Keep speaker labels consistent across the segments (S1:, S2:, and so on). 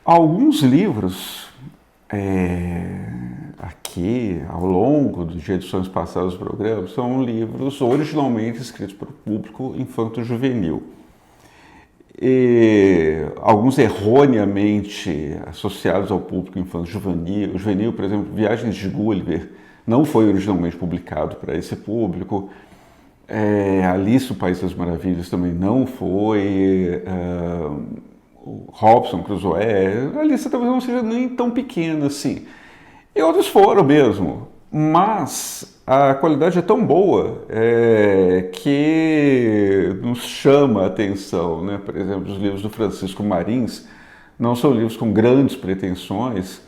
S1: Alguns livros, aqui, ao longo de edições passadas do programa, são livros originalmente escritos para o público infanto-juvenil. E alguns erroneamente associados ao público infanto-juvenil, por exemplo, Viagens de Gulliver, não foi originalmente publicado para esse público. Alice no País das Maravilhas também não foi. Robinson Crusoe, a lista talvez não seja nem tão pequena assim. E outros foram mesmo, mas a qualidade é tão boa que nos chama a atenção, né? Por exemplo, os livros do Francisco Marins não são livros com grandes pretensões,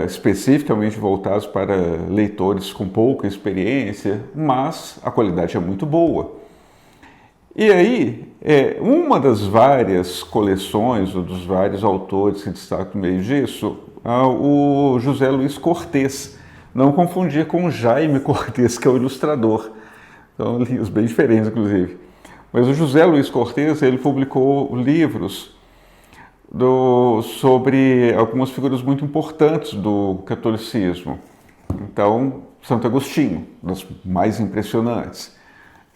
S1: especificamente voltados para leitores com pouca experiência, mas a qualidade é muito boa. E aí, uma das várias coleções, ou dos vários autores que destacam no meio disso, o José Luiz Cortez. Não confundir com o Jaime Cortez, que é o ilustrador. São livros bem diferentes, inclusive. Mas o José Luiz Cortez, ele publicou livros sobre algumas figuras muito importantes do catolicismo. Então, Santo Agostinho, das mais impressionantes.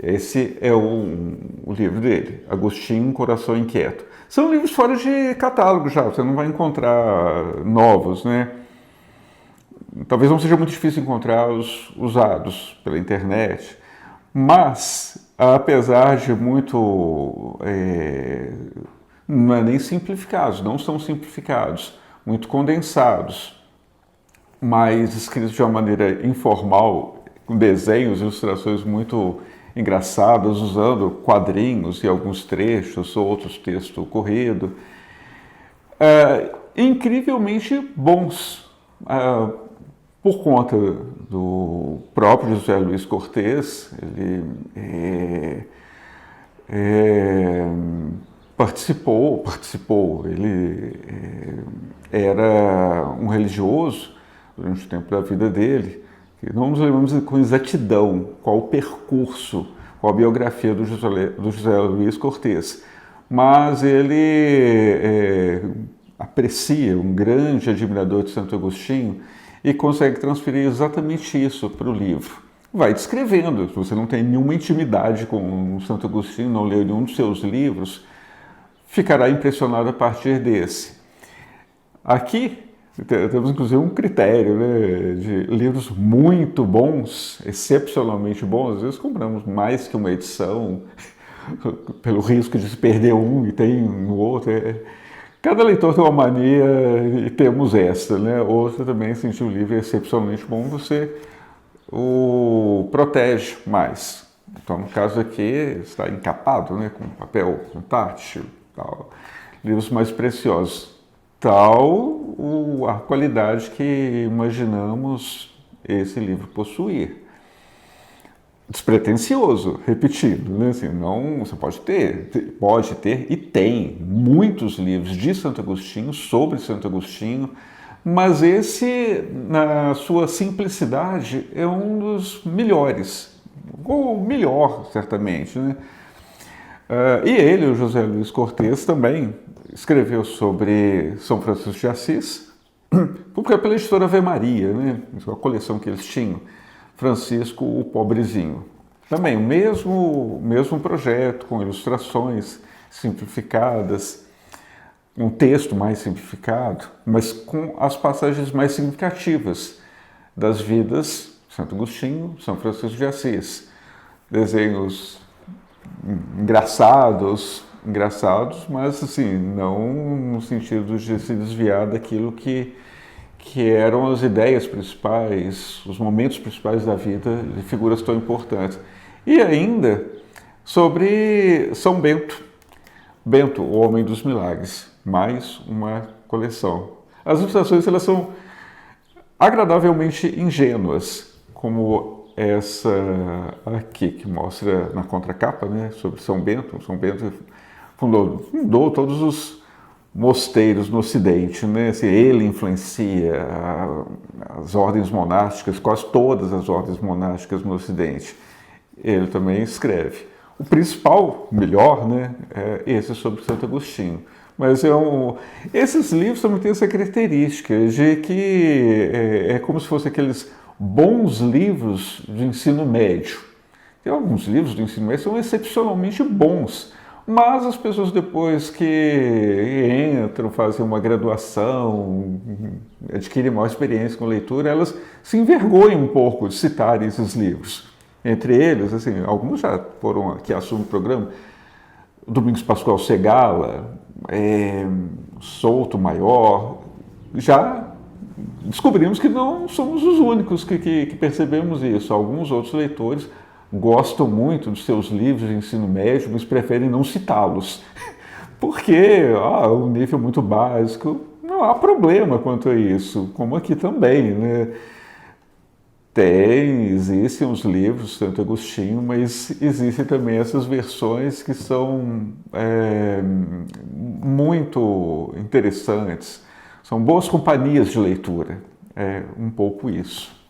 S1: Esse é o livro dele, Agostinho, Coração Inquieto. São livros fora de catálogo já, você não vai encontrar novos, né? Talvez não seja muito difícil encontrá-los usados pela internet, mas, apesar de muito... não é nem simplificados, não são simplificados, muito condensados, mas escritos de uma maneira informal, com desenhos, ilustrações muito engraçadas, usando quadrinhos e alguns trechos, outros textos corrido, incrivelmente bons, por conta do próprio José Luiz Cortez. Ele participou, ele era um religioso durante o tempo da vida dele. Não nos lembramos com exatidão qual o percurso, qual a biografia do José Luiz Cortez, mas ele aprecia, um grande admirador de Santo Agostinho, e consegue transferir exatamente isso para o livro. Vai descrevendo, se você não tem nenhuma intimidade com Santo Agostinho, não leu nenhum dos seus livros, ficará impressionado a partir desse. Aqui temos inclusive um critério, né, de livros muito bons, excepcionalmente bons. Às vezes compramos mais que uma edição, pelo risco de se perder um e tem no outro. Cada leitor tem uma mania e temos essa, né? Outra também, sentir o livro excepcionalmente bom, você o protege mais. Então, no caso aqui, está encapado, né, com papel, com tátil, tal. Livros mais preciosos. Tal a qualidade que imaginamos esse livro possuir. Despretensioso, repetindo, né? Assim, não, você pode ter e tem muitos livros de Santo Agostinho, sobre Santo Agostinho, mas esse, na sua simplicidade, é um dos melhores, ou o melhor, certamente, né? E ele, o José Luiz Cortez, também escreveu sobre São Francisco de Assis, publicado pela editora Ave Maria, né? A coleção que eles tinham, Francisco o Pobrezinho. Também o mesmo projeto, com ilustrações simplificadas, um texto mais simplificado, mas com as passagens mais significativas das vidas de Santo Agostinho, São Francisco de Assis. Desenhos engraçados, mas assim, não no sentido de se desviar daquilo que eram as ideias principais, os momentos principais da vida de figuras tão importantes. E ainda sobre São Bento, o Homem dos Milagres, mais uma coleção. As ilustrações, elas são agradavelmente ingênuas, como essa aqui, que mostra na contracapa, né, sobre São Bento. São Bento fundou todos os mosteiros no Ocidente, né? Assim, ele influencia as ordens monásticas, quase todas as ordens monásticas no Ocidente. Ele também escreve. O principal, melhor, né, é esse sobre Santo Agostinho. Mas esses livros também têm essa característica de que é como se fossem aqueles bons livros de ensino médio. Tem alguns livros do ensino médio que são excepcionalmente bons, mas as pessoas depois que entram, fazem uma graduação, adquirem maior experiência com leitura, elas se envergonham um pouco de citarem esses livros. Entre eles, assim, alguns já foram aqui assunto do programa, Domingos Pascoal Segala, Souto Maior, já descobrimos que não somos os únicos que percebemos isso. Alguns outros leitores gostam muito dos seus livros de ensino médio, mas preferem não citá-los, porque o nível é muito básico, não há problema quanto a isso, como aqui também, né? Existem os livros de Santo Agostinho, mas existem também essas versões que são muito interessantes, são boas companhias de leitura, é um pouco isso.